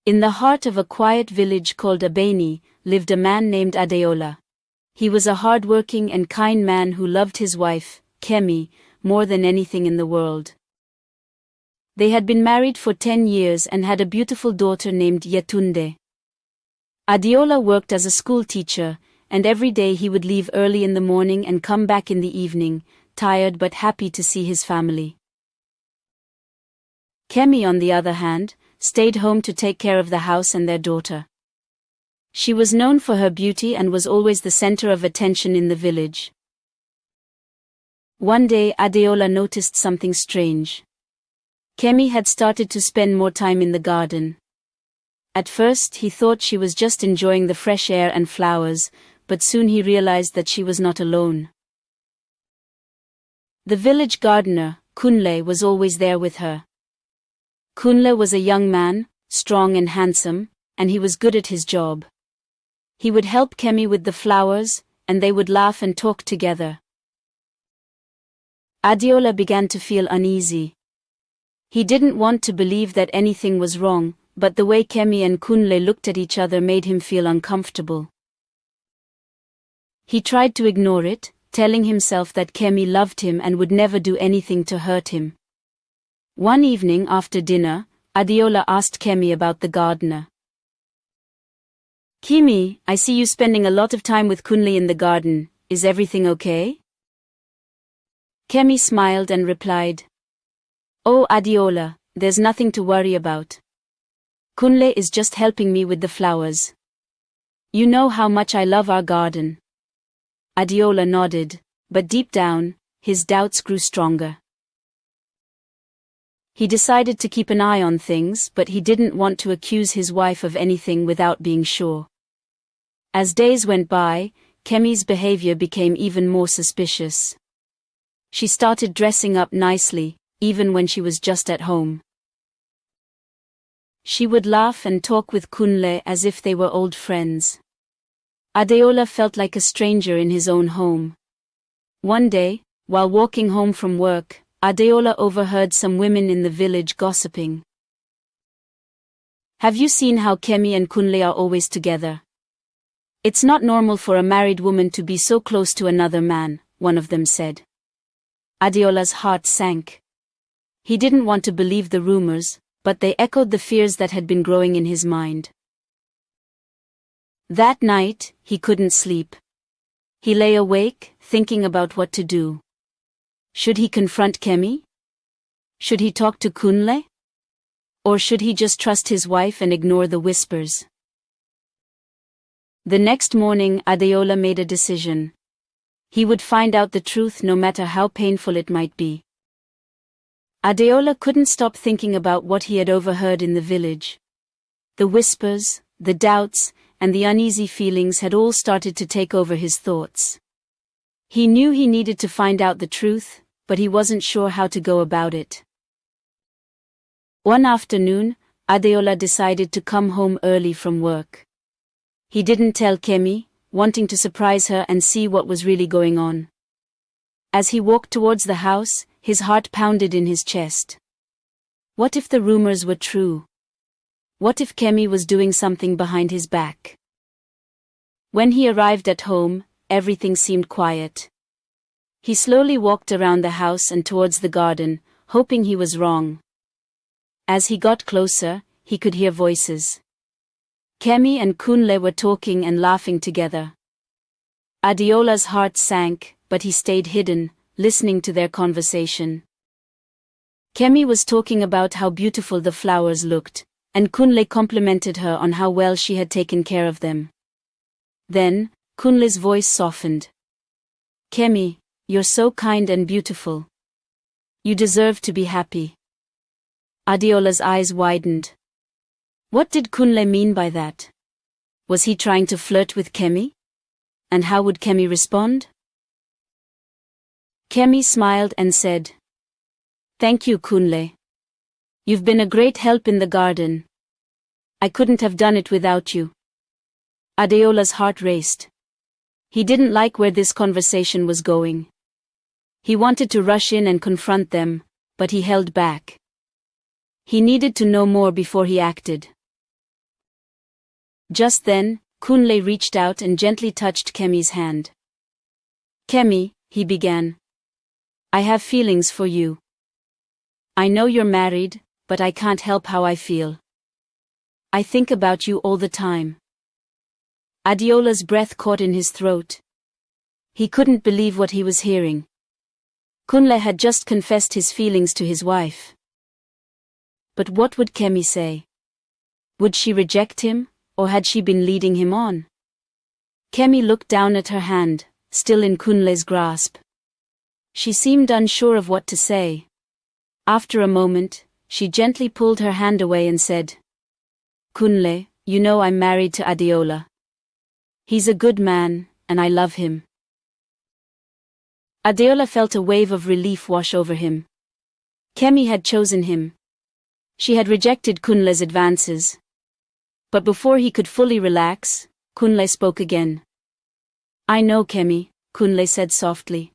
In the heart of a quiet village called Abeni, lived a man named Adeola. He was a hardworking and kind man who loved his wife, Kemi, more than anything in the world. They had been married for 10 years and had a beautiful daughter named Yetunde. Adeola worked as a school teacher, and every day he would leave early in the morning and come back in the evening, tired but happy to see his family. Kemi, on the other hand, stayed home to take care of the house and their daughter. She was known for her beauty and was always the center of attention in the village. One day Adeola noticed something strange. Kemi had started to spend more time in the garden. At first he thought she was just enjoying the fresh air and flowers, but soon he realized that she was not alone. The village gardener, Kunle, was always there with her. Kunle was a young man, strong and handsome, and he was good at his job. He would help Kemi with the flowers, and they would laugh and talk together. Adeola began to feel uneasy. He didn't want to believe that anything was wrong, but the way Kemi and Kunle looked at each other made him feel uncomfortable. He tried to ignore it, telling himself that Kemi loved him and would never do anything to hurt him. One evening after dinner, Adeola asked Kemi about the gardener. "Kemi, I see you spending a lot of time with Kunle in the garden. Is everything okay?" Kemi smiled and replied, "Oh Adeola, there's nothing to worry about. Kunle is just helping me with the flowers. You know how much I love our garden." Adeola nodded, but deep down, his doubts grew stronger. He decided to keep an eye on things, but he didn't want to accuse his wife of anything without being sure. As days went by, Kemi's behavior became even more suspicious. She started dressing up nicely, even when she was just at home. She would laugh and talk with Kunle as if they were old friends. Adeola felt like a stranger in his own home. One day, while walking home from work, Adeola overheard some women in the village gossiping. "Have you seen how Kemi and Kunle are always together? It's not normal for a married woman to be so close to another man," one of them said. Adeola's heart sank. He didn't want to believe the rumors, but they echoed the fears that had been growing in his mind. That night, he couldn't sleep. He lay awake, thinking about what to do. Should he confront Kemi? Should he talk to Kunle? Or should he just trust his wife and ignore the whispers? The next morning Adeola made a decision. He would find out the truth no matter how painful it might be. Adeola couldn't stop thinking about what he had overheard in the village. The whispers, the doubts, and the uneasy feelings had all started to take over his thoughts. He knew he needed to find out the truth, but he wasn't sure how to go about it. One afternoon, Adeola decided to come home early from work. He didn't tell Kemi, wanting to surprise her and see what was really going on. As he walked towards the house, his heart pounded in his chest. What if the rumors were true? What if Kemi was doing something behind his back? When he arrived at home, everything seemed quiet. He slowly walked around the house and towards the garden, hoping he was wrong. As he got closer, he could hear voices. Kemi and Kunle were talking and laughing together. Adeola's heart sank, but he stayed hidden, listening to their conversation. Kemi was talking about how beautiful the flowers looked, and Kunle complimented her on how well she had taken care of them. Then, Kunle's voice softened. "Kemi, you're so kind and beautiful. You deserve to be happy." Adeola's eyes widened. What did Kunle mean by that? Was he trying to flirt with Kemi? And how would Kemi respond? Kemi smiled and said, "Thank you, Kunle. You've been a great help in the garden. I couldn't have done it without you." Adeola's heart raced. He didn't like where this conversation was going. He wanted to rush in and confront them, but he held back. He needed to know more before he acted. Just then, Kunle reached out and gently touched Kemi's hand. Kemi, he began. I have feelings for you. I know you're married, but I can't help how I feel. I think about you all the time. Adeola's breath caught in his throat. He couldn't believe what he was hearing. Kunle had just confessed his feelings to his wife. But what would Kemi say? Would she reject him, or had she been leading him on? Kemi looked down at her hand, still in Kunle's grasp. She seemed unsure of what to say. After a moment, she gently pulled her hand away and said, Kunle, you know I'm married to Adeola. He's a good man, and I love him. Adeola felt a wave of relief wash over him. Kemi had chosen him. She had rejected Kunle's advances. But before he could fully relax, Kunle spoke again. I know, Kemi, Kunle said softly.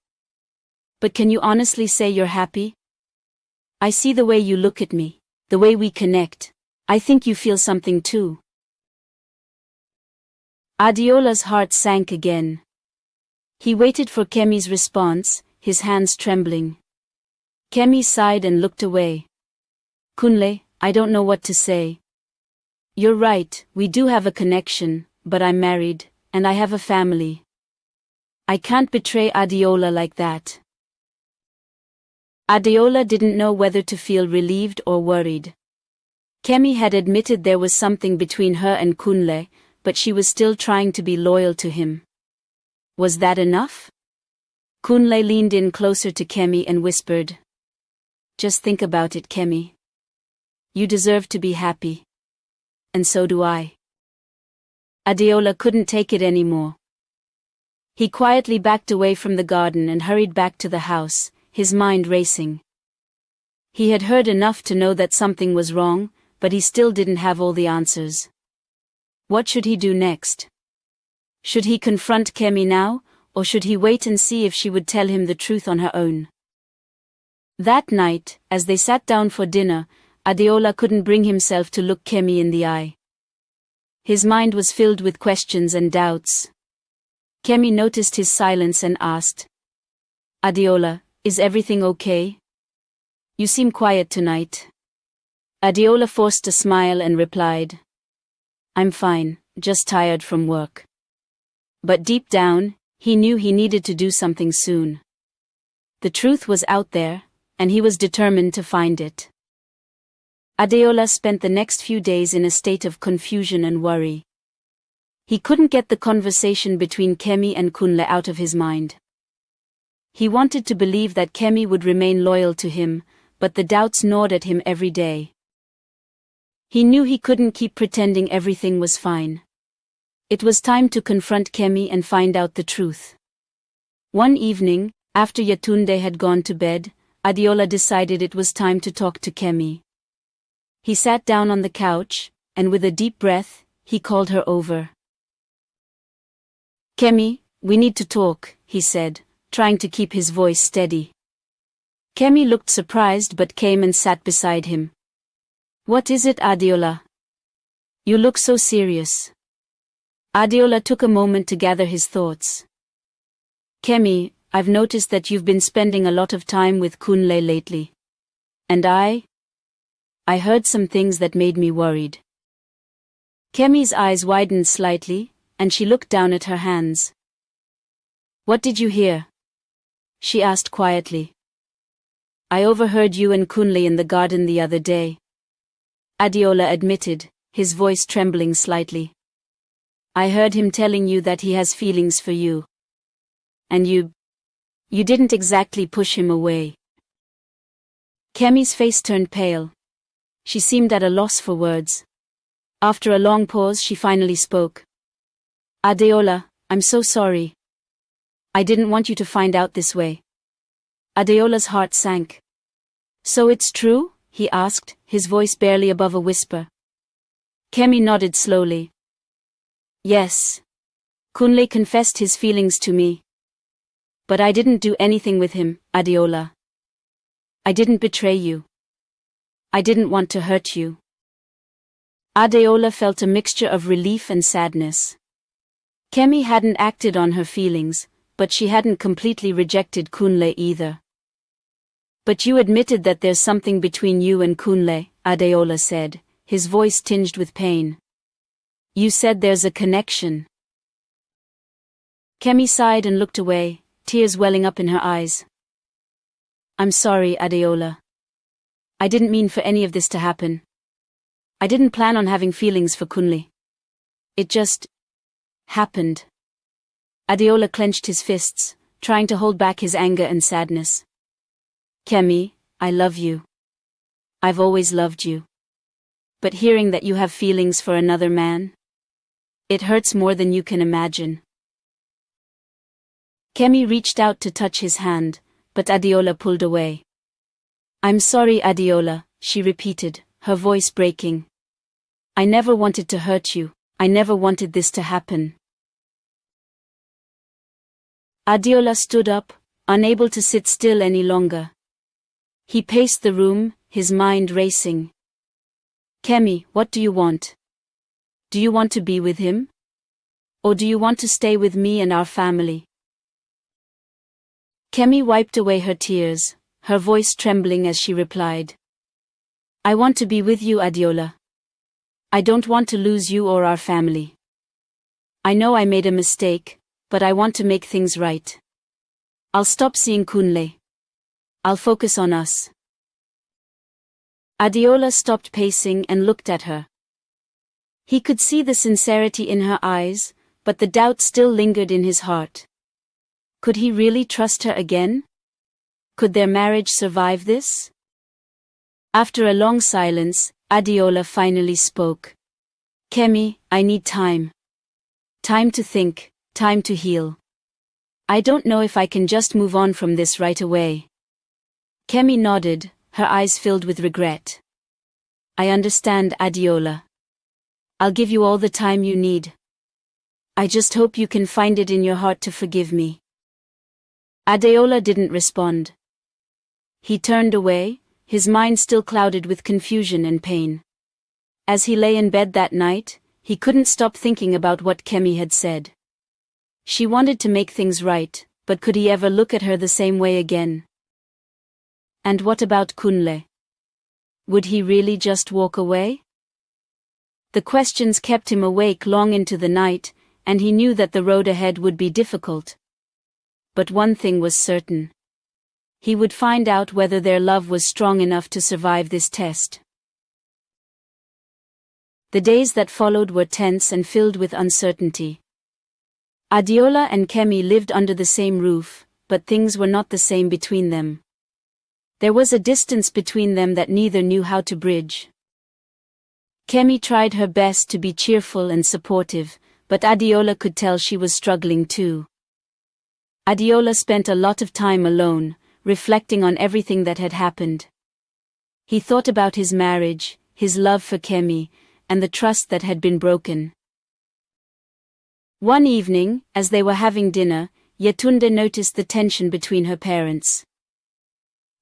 But can you honestly say you're happy? I see the way you look at me, the way we connect. I think you feel something too. Adeola's heart sank again. He waited for Kemi's response, his hands trembling. Kemi sighed and looked away. Kunle, I don't know what to say. You're right, we do have a connection, but I'm married, and I have a family. I can't betray Adeola like that. Adeola didn't know whether to feel relieved or worried. Kemi had admitted there was something between her and Kunle, but she was still trying to be loyal to him. Was that enough? Kunle leaned in closer to Kemi and whispered. Just think about it, Kemi. You deserve to be happy. And so do I. Adeola couldn't take it anymore. He quietly backed away from the garden and hurried back to the house, his mind racing. He had heard enough to know that something was wrong, but he still didn't have all the answers. What should he do next? Should he confront Kemi now, or should he wait and see if she would tell him the truth on her own? That night, as they sat down for dinner, Adeola couldn't bring himself to look Kemi in the eye. His mind was filled with questions and doubts. Kemi noticed his silence and asked, Adeola, is everything okay? You seem quiet tonight. Adeola forced a smile and replied, I'm fine, just tired from work. But deep down, he knew he needed to do something soon. The truth was out there, and he was determined to find it. Adeola spent the next few days in a state of confusion and worry. He couldn't get the conversation between Kemi and Kunle out of his mind. He wanted to believe that Kemi would remain loyal to him, but the doubts gnawed at him every day. He knew he couldn't keep pretending everything was fine. It was time to confront Kemi and find out the truth. One evening, after Yetunde had gone to bed, Adeola decided it was time to talk to Kemi. He sat down on the couch, and with a deep breath, he called her over. Kemi, we need to talk, he said, trying to keep his voice steady. Kemi looked surprised but came and sat beside him. What is it, Adeola? You look so serious. Adeola took a moment to gather his thoughts. Kemi, I've noticed that you've been spending a lot of time with Kunle lately. And I heard some things that made me worried. Kemi's eyes widened slightly, and she looked down at her hands. What did you hear? She asked quietly. I overheard you and Kunle in the garden the other day. Adeola admitted, his voice trembling slightly. I heard him telling you that he has feelings for you. And you didn't exactly push him away. Kemi's face turned pale. She seemed at a loss for words. After a long pause, she finally spoke. Adeola, I'm so sorry. I didn't want you to find out this way. Adeola's heart sank. So it's true? He asked, his voice barely above a whisper. Kemi nodded slowly. Yes. Kunle confessed his feelings to me. But I didn't do anything with him, Adeola. I didn't betray you. I didn't want to hurt you. Adeola felt a mixture of relief and sadness. Kemi hadn't acted on her feelings, but she hadn't completely rejected Kunle either. "But you admitted that there's something between you and Kunle," Adeola said, his voice tinged with pain. "You said there's a connection." Kemi sighed and looked away, tears welling up in her eyes. "I'm sorry, Adeola. I didn't mean for any of this to happen. I didn't plan on having feelings for Kunle. It just happened." Adeola clenched his fists, trying to hold back his anger and sadness. "Kemi, I love you. I've always loved you. But hearing that you have feelings for another man, it hurts more than you can imagine." Kemi reached out to touch his hand, but Adeola pulled away. "I'm sorry, Adeola," she repeated, her voice breaking. "I never wanted to hurt you. I never wanted this to happen." Adeola stood up, unable to sit still any longer. He paced the room, his mind racing. "Kemi, what do you want? Do you want to be with him? Or do you want to stay with me and our family?" Kemi wiped away her tears, her voice trembling as she replied. "I want to be with you, Adeola. I don't want to lose you or our family. I know I made a mistake, but I want to make things right. I'll stop seeing Kunle. I'll focus on us." Adeola stopped pacing and looked at her. He could see the sincerity in her eyes, but the doubt still lingered in his heart. Could he really trust her again? Could their marriage survive this? After a long silence, Adeola finally spoke. "Kemi, I need time. Time to think, time to heal. I don't know if I can just move on from this right away." Kemi nodded, her eyes filled with regret. "I understand, Adeola. I'll give you all the time you need. I just hope you can find it in your heart to forgive me." Adeola didn't respond. He turned away, his mind still clouded with confusion and pain. As he lay in bed that night, he couldn't stop thinking about what Kemi had said. She wanted to make things right, but could he ever look at her the same way again? And what about Kunle? Would he really just walk away? The questions kept him awake long into the night, and he knew that the road ahead would be difficult. But one thing was certain. He would find out whether their love was strong enough to survive this test. The days that followed were tense and filled with uncertainty. Adeola and Kemi lived under the same roof, but things were not the same between them. There was a distance between them that neither knew how to bridge. Kemi tried her best to be cheerful and supportive, but Adeola could tell she was struggling too. Adeola spent a lot of time alone, reflecting on everything that had happened. He thought about his marriage, his love for Kemi, and the trust that had been broken. One evening, as they were having dinner, Yetunde noticed the tension between her parents.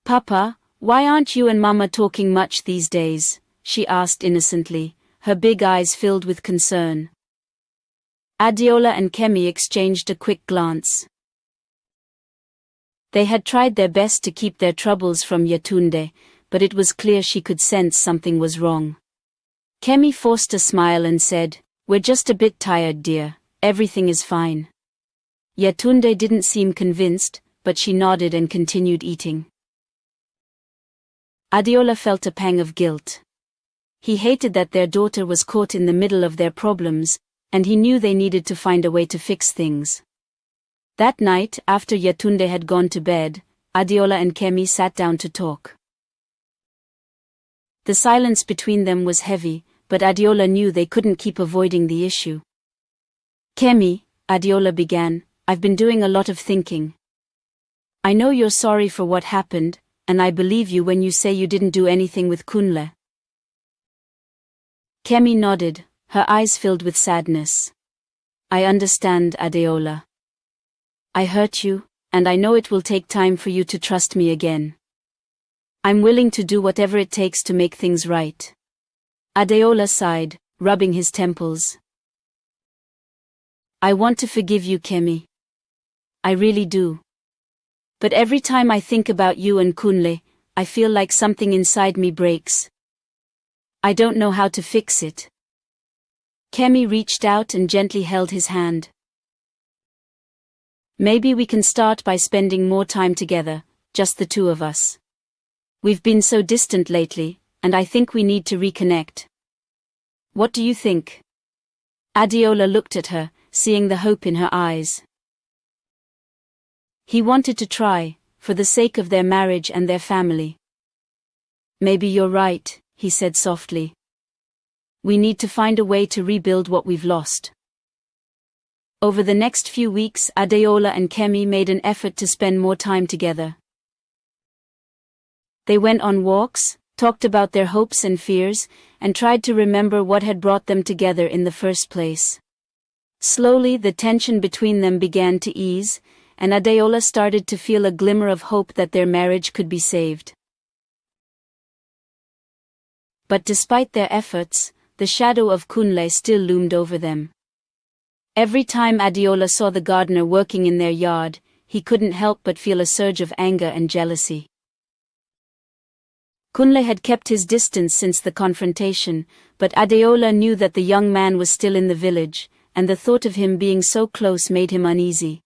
"Papa, why aren't you and Mama talking much these days?" she asked innocently, her big eyes filled with concern. Adeola and Kemi exchanged a quick glance. They had tried their best to keep their troubles from Yetunde, but it was clear she could sense something was wrong. Kemi forced a smile and said, "We're just a bit tired, dear. Everything is fine." Yetunde didn't seem convinced, but she nodded and continued eating. Adeola felt a pang of guilt. He hated that their daughter was caught in the middle of their problems, and he knew they needed to find a way to fix things. That night, after Yetunde had gone to bed, Adeola and Kemi sat down to talk. The silence between them was heavy, but Adeola knew they couldn't keep avoiding the issue. "Kemi," Adeola began, "I've been doing a lot of thinking. I know you're sorry for what happened, and I believe you when you say you didn't do anything with Kunle." Kemi nodded, her eyes filled with sadness. "I understand, Adeola. I hurt you, and I know it will take time for you to trust me again. I'm willing to do whatever it takes to make things right." Adeola sighed, rubbing his temples. I want to forgive you, Kemi. I really do. But every time I think about you and Kunle, I feel like something inside me breaks. I don't know how to fix it. Kemi reached out and gently held his hand. Maybe we can start by spending more time together, just the two of us. We've been so distant lately, and I think we need to reconnect. What do you think? Adeola looked at her, seeing the hope in her eyes. He wanted to try, for the sake of their marriage and their family. Maybe you're right, he said softly. We need to find a way to rebuild what we've lost. Over the next few weeks, Adeola and Kemi made an effort to spend more time together. They went on walks, talked about their hopes and fears, and tried to remember what had brought them together in the first place. Slowly, the tension between them began to ease, and Adeola started to feel a glimmer of hope that their marriage could be saved. But despite their efforts, the shadow of Kunle still loomed over them. Every time Adeola saw the gardener working in their yard, he couldn't help but feel a surge of anger and jealousy. Kunle had kept his distance since the confrontation, but Adeola knew that the young man was still in the village, and the thought of him being so close made him uneasy.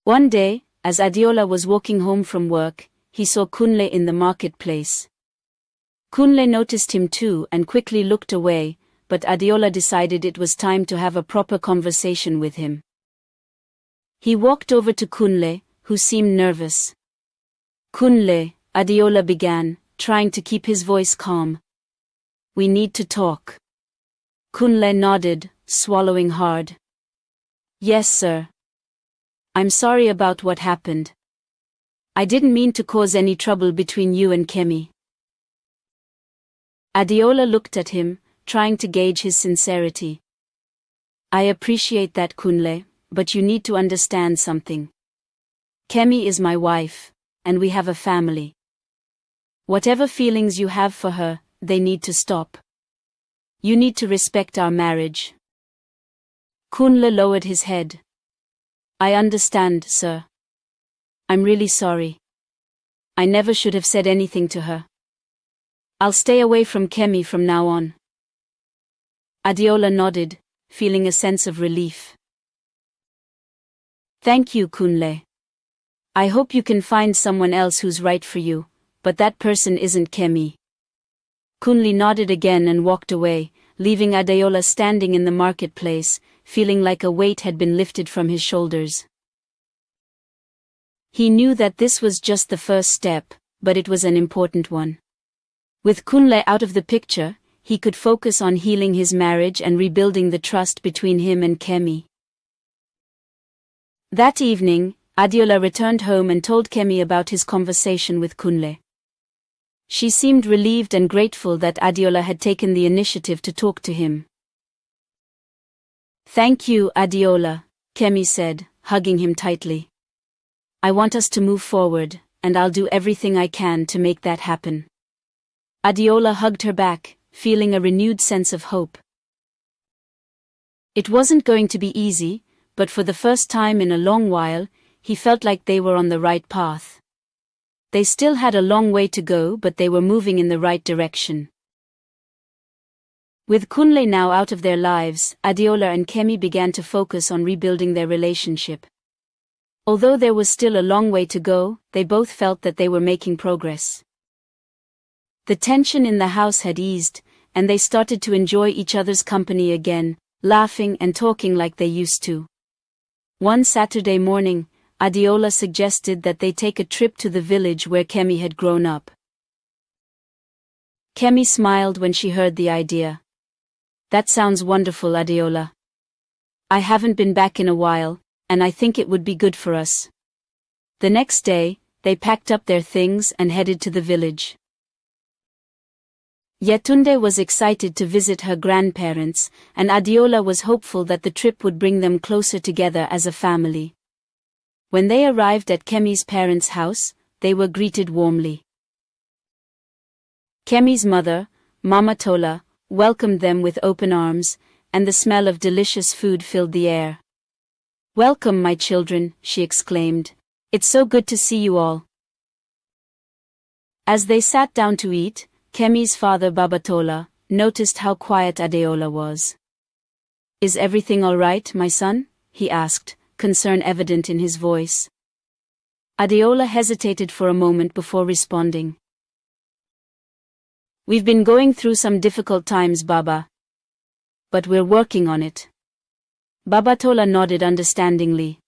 One day, as Adeola was walking home from work, he saw Kunle in the marketplace. Kunle noticed him too and quickly looked away, but Adeola decided it was time to have a proper conversation with him. He walked over to Kunle, who seemed nervous. Kunle, Adeola began, trying to keep his voice calm. We need to talk. Kunle nodded, swallowing hard. Yes, sir. I'm sorry about what happened. I didn't mean to cause any trouble between you and Kemi. Adeola looked at him, trying to gauge his sincerity. I appreciate that, Kunle, but you need to understand something. Kemi is my wife, and we have a family. Whatever feelings you have for her, they need to stop. You need to respect our marriage. Kunle lowered his head. I understand, sir. I'm really sorry. I never should have said anything to her. I'll stay away from Kemi from now on. Adeola nodded, feeling a sense of relief. Thank you, Kunle. I hope you can find someone else who's right for you, but that person isn't Kemi. Kunle nodded again and walked away, leaving Adeola standing in the marketplace, feeling like a weight had been lifted from his shoulders. He knew that this was just the first step, but it was an important one. With Kunle out of the picture, he could focus on healing his marriage and rebuilding the trust between him and Kemi. That evening, Adeola returned home and told Kemi about his conversation with Kunle. She seemed relieved and grateful that Adeola had taken the initiative to talk to him. Thank you, Adeola, Kemi said, hugging him tightly. I want us to move forward, and I'll do everything I can to make that happen. Adeola hugged her back, feeling a renewed sense of hope. It wasn't going to be easy, but for the first time in a long while, he felt like they were on the right path. They still had a long way to go, but they were moving in the right direction. With Kunle now out of their lives, Adeola and Kemi began to focus on rebuilding their relationship. Although there was still a long way to go, they both felt that they were making progress. The tension in the house had eased, and they started to enjoy each other's company again, laughing and talking like they used to. One Saturday morning, Adeola suggested that they take a trip to the village where Kemi had grown up. Kemi smiled when she heard the idea. That sounds wonderful, Adeola. I haven't been back in a while, and I think it would be good for us. The next day, they packed up their things and headed to the village. Yetunde was excited to visit her grandparents, and Adeola was hopeful that the trip would bring them closer together as a family. When they arrived at Kemi's parents' house, they were greeted warmly. Kemi's mother, Mama Tola, welcomed them with open arms, and the smell of delicious food filled the air. "Welcome, my children," she exclaimed. "It's so good to see you all." As they sat down to eat, Kemi's father Babatola noticed how quiet Adeola was. "Is everything all right, my son?" he asked, concern evident in his voice. Adeola hesitated for a moment before responding. "We've been going through some difficult times, Baba. But we're working on it." Babatola nodded understandingly.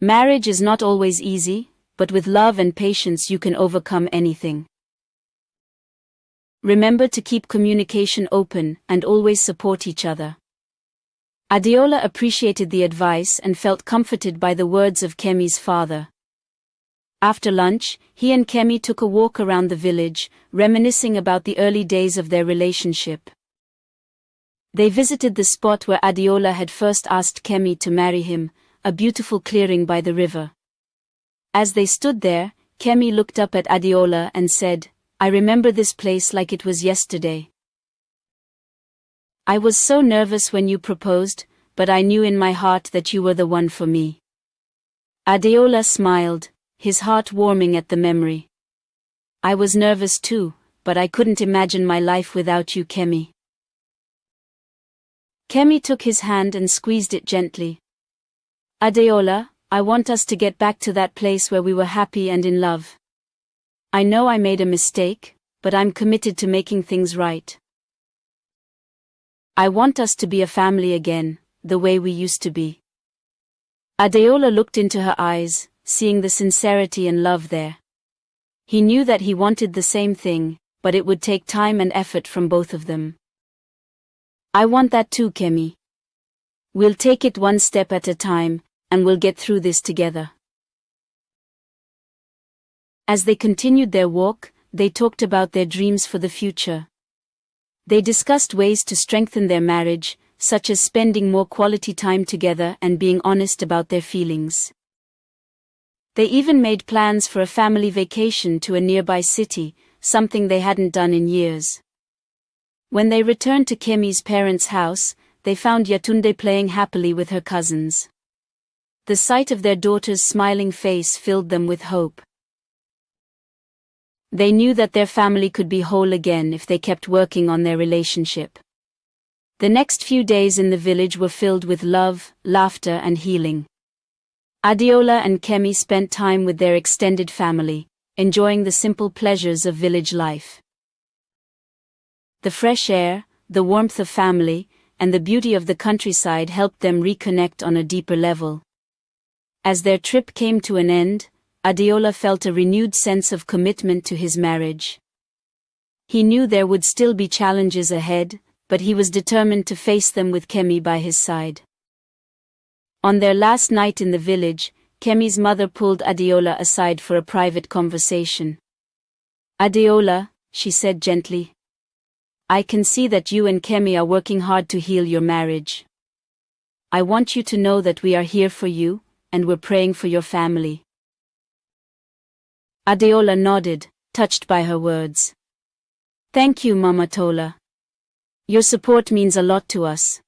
"Marriage is not always easy, but with love and patience you can overcome anything. Remember to keep communication open and always support each other." Adeola appreciated the advice and felt comforted by the words of Kemi's father. After lunch, he and Kemi took a walk around the village, reminiscing about the early days of their relationship. They visited the spot where Adeola had first asked Kemi to marry him, a beautiful clearing by the river. As they stood there, Kemi looked up at Adeola and said, "I remember this place like it was yesterday. I was so nervous when you proposed, but I knew in my heart that you were the one for me." Adeola smiled, his heart warming at the memory. "I was nervous too, but I couldn't imagine my life without you, Kemi." Kemi took his hand and squeezed it gently. "Adeola, I want us to get back to that place where we were happy and in love. I know I made a mistake, but I'm committed to making things right. I want us to be a family again, the way we used to be." Adeola looked into her eyes, seeing the sincerity and love there. He knew that he wanted the same thing, but it would take time and effort from both of them. "I want that too, Kemi. We'll take it one step at a time, and we'll get through this together." As they continued their walk, they talked about their dreams for the future. They discussed ways to strengthen their marriage, such as spending more quality time together and being honest about their feelings. They even made plans for a family vacation to a nearby city, something they hadn't done in years. When they returned to Kemi's parents' house, they found Yetunde playing happily with her cousins. The sight of their daughter's smiling face filled them with hope. They knew that their family could be whole again if they kept working on their relationship. The next few days in the village were filled with love, laughter and healing. Adeola and Kemi spent time with their extended family, enjoying the simple pleasures of village life. The fresh air, the warmth of family, and the beauty of the countryside helped them reconnect on a deeper level. As their trip came to an end, Adeola felt a renewed sense of commitment to his marriage. He knew there would still be challenges ahead, but he was determined to face them with Kemi by his side. On their last night in the village, Kemi's mother pulled Adeola aside for a private conversation. "Adeola," she said gently, "I can see that you and Kemi are working hard to heal your marriage. I want you to know that we are here for you, and we're praying for your family." Adeola nodded, touched by her words. "Thank you, Mama Tola. Your support means a lot to us."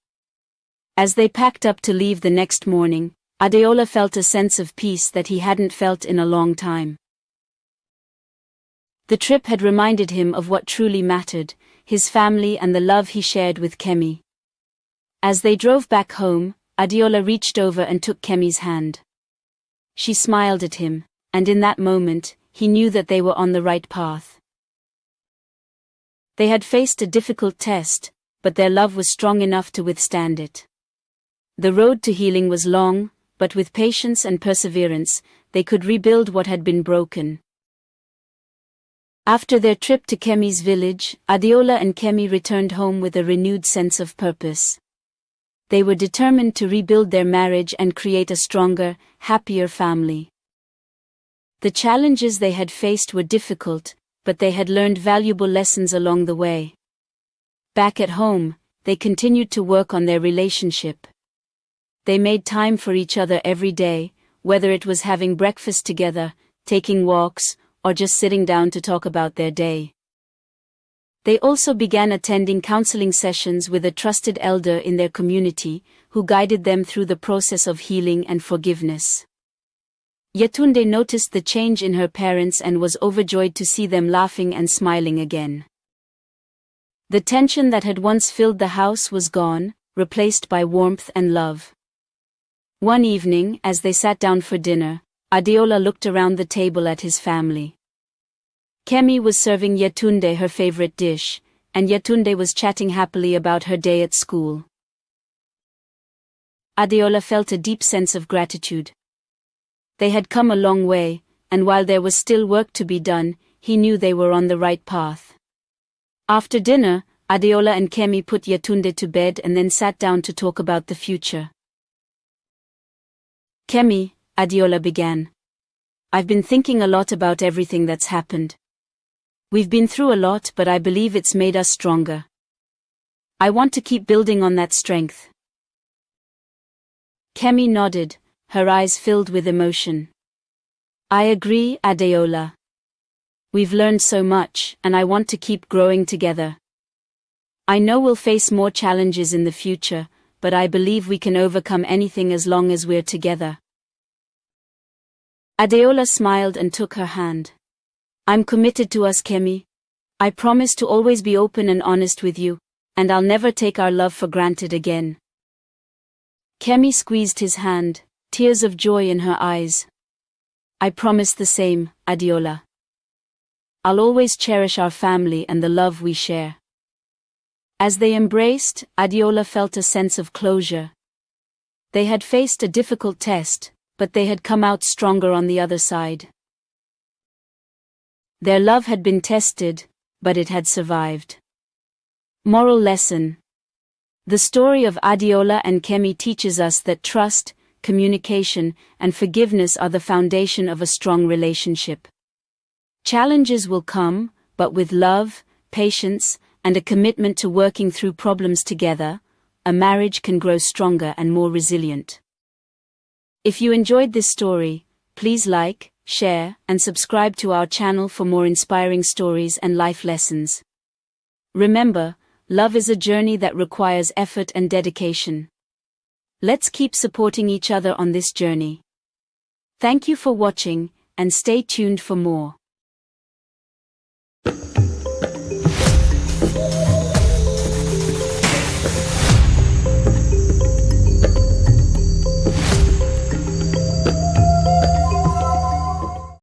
As they packed up to leave the next morning, Adeola felt a sense of peace that he hadn't felt in a long time. The trip had reminded him of what truly mattered, his family and the love he shared with Kemi. As they drove back home, Adeola reached over and took Kemi's hand. She smiled at him, and in that moment, he knew that they were on the right path. They had faced a difficult test, but their love was strong enough to withstand it. The road to healing was long, but with patience and perseverance, they could rebuild what had been broken. After their trip to Kemi's village, Adeola and Kemi returned home with a renewed sense of purpose. They were determined to rebuild their marriage and create a stronger, happier family. The challenges they had faced were difficult, but they had learned valuable lessons along the way. Back at home, they continued to work on their relationship. They made time for each other every day, whether it was having breakfast together, taking walks, or just sitting down to talk about their day. They also began attending counseling sessions with a trusted elder in their community, who guided them through the process of healing and forgiveness. Yetunde noticed the change in her parents and was overjoyed to see them laughing and smiling again. The tension that had once filled the house was gone, replaced by warmth and love. One evening, as they sat down for dinner, Adeola looked around the table at his family. Kemi was serving Yetunde her favorite dish, and Yetunde was chatting happily about her day at school. Adeola felt a deep sense of gratitude. They had come a long way, and while there was still work to be done, he knew they were on the right path. After dinner, Adeola and Kemi put Yetunde to bed and then sat down to talk about the future. Kemi, Adeola began. I've been thinking a lot about everything that's happened. We've been through a lot, but I believe it's made us stronger. I want to keep building on that strength. Kemi nodded, her eyes filled with emotion. I agree, Adeola. We've learned so much, and I want to keep growing together. I know we'll face more challenges in the future, but I believe we can overcome anything as long as we're together. Adeola smiled and took her hand. I'm committed to us, Kemi. I promise to always be open and honest with you, and I'll never take our love for granted again. Kemi squeezed his hand, tears of joy in her eyes. I promise the same, Adeola. I'll always cherish our family and the love we share. As they embraced, Adeola felt a sense of closure. They had faced a difficult test, but they had come out stronger on the other side. Their love had been tested, but it had survived. Moral lesson. The story of Adeola and Kemi teaches us that trust, communication, and forgiveness are the foundation of a strong relationship. Challenges will come, but with love, patience, and a commitment to working through problems together, a marriage can grow stronger and more resilient. If you enjoyed this story, please like, share, and subscribe to our channel for more inspiring stories and life lessons. Remember, love is a journey that requires effort and dedication. Let's keep supporting each other on this journey. Thank you for watching, and stay tuned for more.